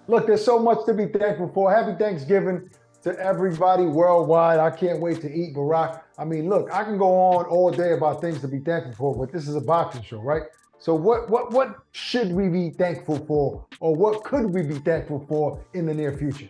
Look, there's so much to be thankful for. Happy Thanksgiving to everybody worldwide. I can't wait to eat Barak. I mean, look, I can go on all day about things to be thankful for, but this is a boxing show, right? So what should we be thankful for, or what could we be thankful for in the near future?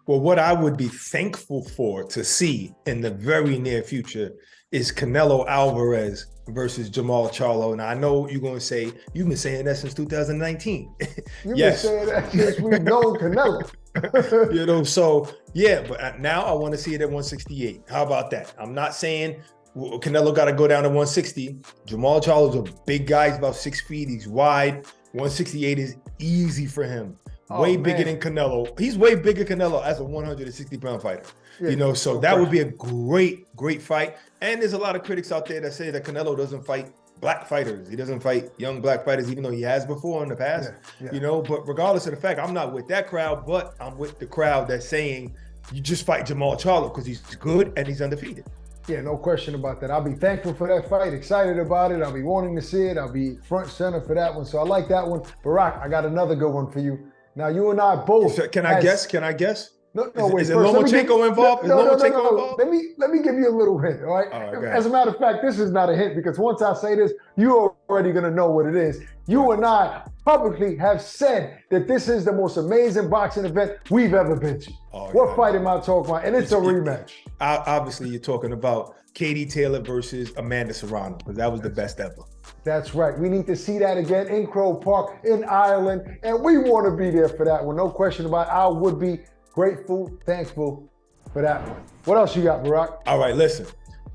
Well, what I would be thankful for to see in the very near future is Canelo Alvarez versus Jamal Charlo. And I know you're going to say, you've been saying that since 2019. You've Yes. been saying that since we've known Canelo. You know, so yeah, but now I want to see it at 168. How about that? I'm not saying Canelo got to go down to 160. Jamal Charlo's a big guy. He's about 6 feet. He's wide. 168 is easy for him. Way bigger than Canelo. He's way bigger Canelo as a 160-pound fighter. Yeah, you know, so that would be a great fight. And there's a lot of critics out there that say that Canelo doesn't fight black fighters. He doesn't fight young black fighters, even though he has before in the past. You know, but regardless of the fact, I'm not with that crowd, but I'm with the crowd that's saying you just fight Jamal Charlo because he's good and he's undefeated. Yeah, no question about that. I'll be thankful for that fight, excited about it. I'll be wanting to see it. I'll be front center for that one. So I like that one. Barak, I got another good one for you. Now, you and I both. Can I guess? Can I guess? No, wait. Is Lomachenko involved? No. Let me give you a little hint, all right? As a matter of fact, this is not a hint because once I say this, you're already going to know what it is. You and I publicly have said that this is the most amazing boxing event we've ever been to. What fight am I talking about? And it's a rematch. Obviously, you're talking about Katie Taylor versus Amanda Serrano because that was the best ever. That's right. We need to see that again in Croke Park in Ireland, and we want to be there for that one. No question about it. I would be grateful, thankful for that one. What else you got, Barak? All right, listen.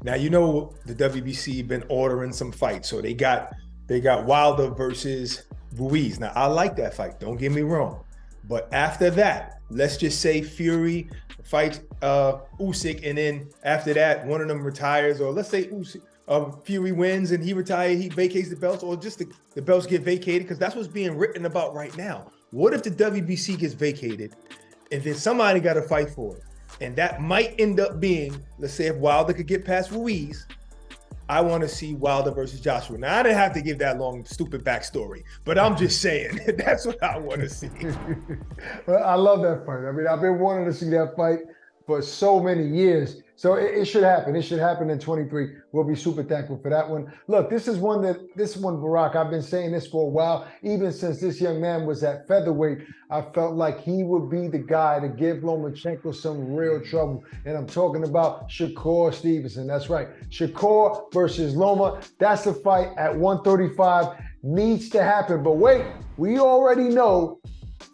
Now, you know the WBC been ordering some fights. So they got Wilder versus Ruiz. Now, I like that fight. Don't get me wrong. But after that, let's just say Fury fights Usyk, and then after that, one of them retires, or let's say Usyk. Fury wins and he retires, he vacates the belts, or just the belts get vacated, because that's what's being written about right now. What if the WBC gets vacated and then somebody got to fight for it? And that might end up being, let's say if Wilder could get past Ruiz, I want to see Wilder versus Joshua. Now, I didn't have to give that long, stupid backstory, but I'm just saying, that's what I want to see. Well, I love that fight. I mean, I've been wanting to see that fight for so many years. So it should happen. It should happen in 23. We'll be super thankful for that one. Look, this one, Barak, I've been saying this for a while. Even since this young man was at featherweight, I felt like he would be the guy to give Lomachenko some real trouble. And I'm talking about Shakur Stevenson. That's right. Shakur versus Loma. That's the fight at 135. Needs to happen. But wait, we already know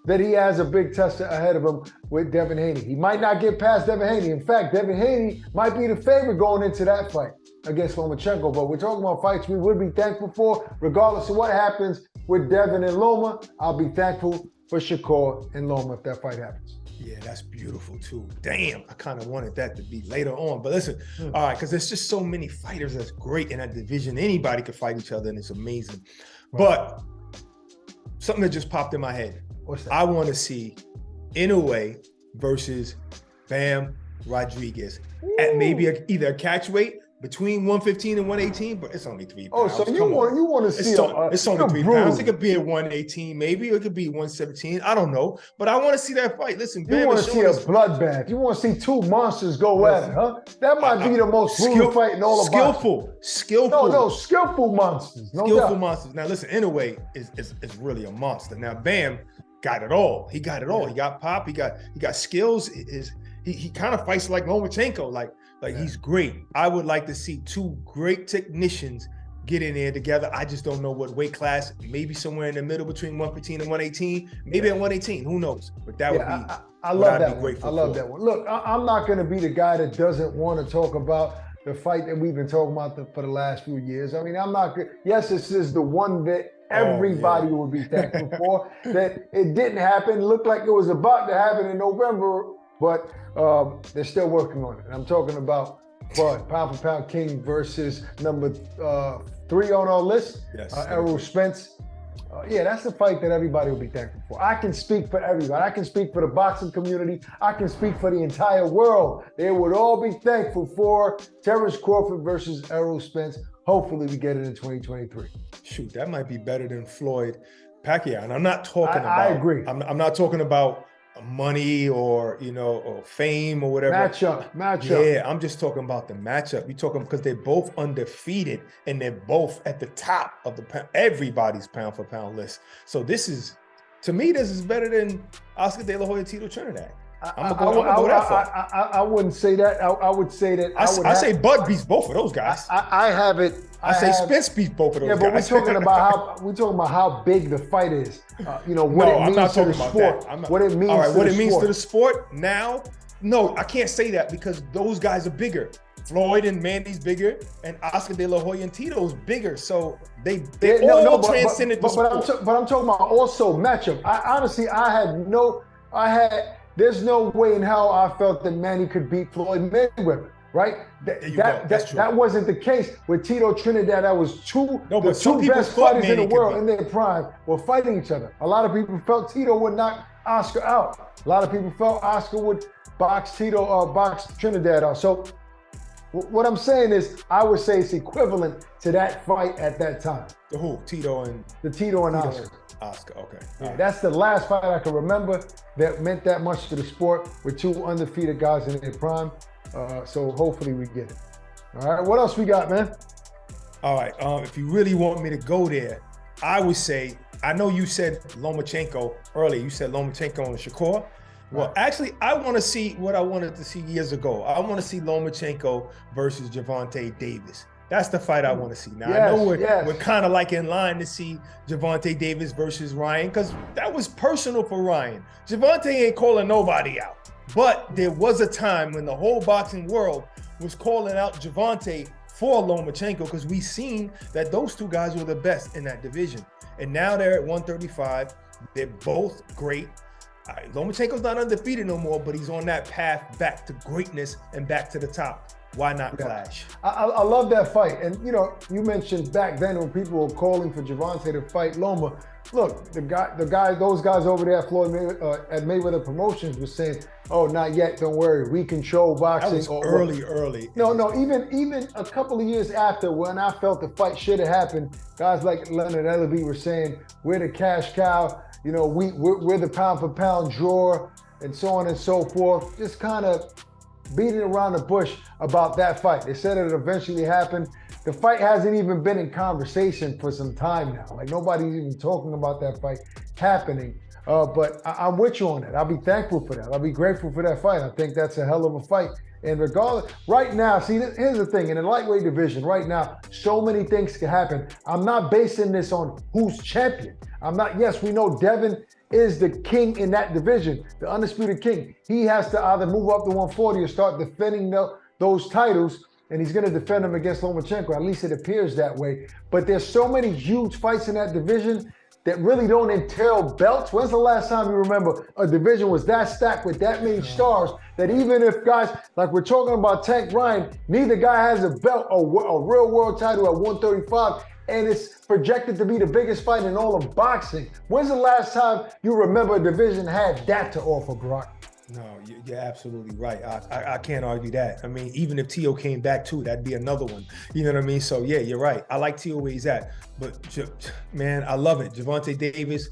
that he has a big tester ahead of him with Devin Haney. He might not get past Devin Haney. In fact, Devin Haney might be the favorite going into that fight against Lomachenko. But we're talking about fights we would be thankful for. Regardless of what happens with Devin and Loma, I'll be thankful for Shakur and Loma if that fight happens. Yeah, that's beautiful too. Damn, I kind of wanted that to be later on. But listen, all right, because there's just so many fighters that's great in that division. Anybody could fight each other and it's amazing. Right. But something that just popped in my head. What's that? I want to see Inoue versus Bam Rodriguez at maybe either a catch weight between 115 and 118, but it's only 3 pounds. Oh, so you want to see it's only 3 pounds. It could be at 118, maybe it could be 117. I don't know, but I want to see that fight. Listen, Bam, you want to see a bloodbath. You want to see two monsters go at it, huh? That might be the most brutal fight in all of boxing. Skillful. No, skillful monsters. Skillful monsters. Now listen, Inoue is really a monster. Now Bam got it all. He got it all. He got pop. He got skills. He kind of fights like Lomachenko. Like he's great. I would like to see two great technicians get in there together. I just don't know what weight class. Maybe somewhere in the middle between 115 and 118. Maybe at 118. Who knows? But that would be. I love that one. I love that one. Look, I'm not going to be the guy that doesn't want to talk about the fight that we've been talking about for the last few years. I mean, I'm not. Yes, this is the one that everybody will be thankful for. That it didn't happen. Looked like it was about to happen in November, but they're still working on it. And I'm talking about Bud, pound for pound king versus number 3 on our list, Errol Spence. Yeah, that's the fight that everybody will be thankful for. I can speak for everybody. I can speak for the boxing community. I can speak for the entire world. They would all be thankful for Terrence Crawford versus Errol Spence. Hopefully we get it in 2023. Shoot, that might be better than Floyd Pacquiao. And I'm not talking about. I agree. I'm not talking about money or or fame or whatever. Matchup. Yeah, I'm just talking about the matchup. You're talking because they're both undefeated and they're both at the top of everybody's pound for pound list. So to me, this is better than Oscar De La Hoya, Tito Trinidad. I'm gonna go that far. I wouldn't say that. I would say that. I say Bud beats both of those guys. I have it. I say Spence beats both of those guys. Yeah, but we're talking about how big the fight is. What it means to the sport. What it means. All right, what it means sport. to the sport now? No, I can't say that because those guys are bigger. Floyd and Mandy's bigger, and Oscar De La Hoya and Tito's bigger. So they transcended the sport. But I'm talking about also matchup. There's no way in hell I felt that Manny could beat Floyd Mayweather, right? That wasn't the case with Tito Trinidad. That was two best fighters in the world in their prime were fighting each other. A lot of people felt Tito would knock Oscar out. A lot of people felt Oscar would box Trinidad out. So what I'm saying is, I would say it's equivalent to that fight at that time. The who? Tito and Oscar. Oscar, okay. Yeah, that's the last fight I can remember that meant that much to the sport with two undefeated guys in their prime. So hopefully we get it. All right, what else we got, man? All right, if you really want me to go there, I would say, I know you said Lomachenko earlier. You said Lomachenko and Shakur. Well, actually, I want to see what I wanted to see years ago. I want to see Lomachenko versus Gervonta Davis. That's the fight I want to see. Now, I know we're kind of like in line to see Gervonta Davis versus Ryan because that was personal for Ryan. Gervonta ain't calling nobody out. But there was a time when the whole boxing world was calling out Gervonta for Lomachenko because we seen that those two guys were the best in that division. And now they're at 135. They're both great. All right, Lomachenko's not undefeated no more, but he's on that path back to greatness and back to the top. Why not clash? I love that fight. And, you mentioned back then when people were calling for Gervonta to fight Loma. Look, those guys over there at Mayweather Promotions were saying, oh, not yet, don't worry, we control boxing. That was early. No, even a couple of years after when I felt the fight should have happened, guys like Leonard Ellerby were saying, we're the cash cow, we're the pound for pound drawer, and so on and so forth. Just kind of beating around the bush about that fight. They said it eventually happened. The fight hasn't even been in conversation for some time now. Like nobody's even talking about that fight happening. But I'm with you on that. I'll be thankful for that. I'll be grateful for that fight. I think that's a hell of a fight. And regardless, right now, see, here's the thing. In the lightweight division, right now, so many things can happen. I'm not basing this on who's champion. Yes, we know Devin is the king in that division, the undisputed king. He has to either move up to 140 or start defending those titles, and he's going to defend them against Lomachenko. At least it appears that way. But there's so many huge fights in that division that really don't entail belts. When's the last time you remember a division was that stacked with that many stars that even if guys, like we're talking about Tank Ryan, neither guy has a belt, a real world title at 135, and it's projected to be the biggest fight in all of boxing. When's the last time you remember a division had that to offer, Barak? No, you're absolutely right. I can't argue that. I mean, even if T.O. came back too, that'd be another one. You know what I mean? So yeah, you're right. I like T.O. where he's at. But man, I love it. Gervonta Davis,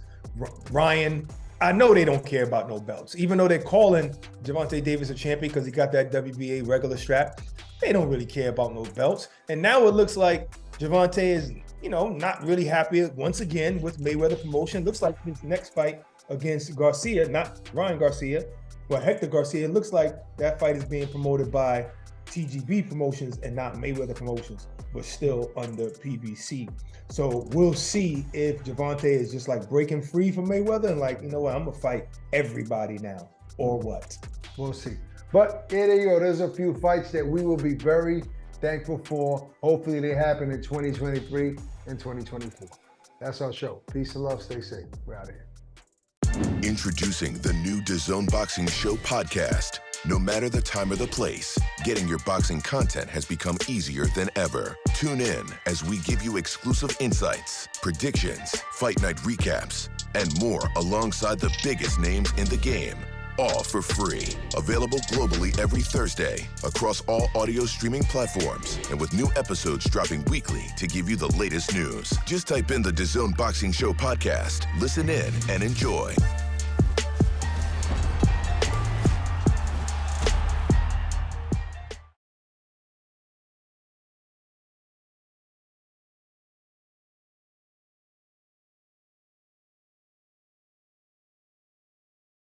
Ryan, I know they don't care about no belts. Even though they're calling Gervonta Davis a champion because he got that WBA regular strap, they don't really care about no belts. And now it looks like Gervonta is, not really happy once again with Mayweather Promotion. Looks like his next fight against Garcia, not Ryan Garcia, but Hector Garcia. It looks like that fight is being promoted by TGB Promotions and not Mayweather Promotions, but still under PBC. So we'll see if Gervonta is just like breaking free from Mayweather and like, you know what, I'm gonna fight everybody now, or what? We'll see. But there you go. There's a few fights that we will be very thankful for. Hopefully they happen in 2023 and 2024. That's our show. Peace and love. Stay safe. We're out of here. Introducing the new DAZN Boxing Show podcast. No matter the time or the place, getting your boxing content has become easier than ever. Tune in as we give you exclusive insights, predictions, fight night recaps, and more alongside the biggest names in the game. all for free. Available globally every Thursday across all audio streaming platforms and with new episodes dropping weekly to give you the latest news. Just type in the DAZN Boxing Show podcast, listen in, and enjoy.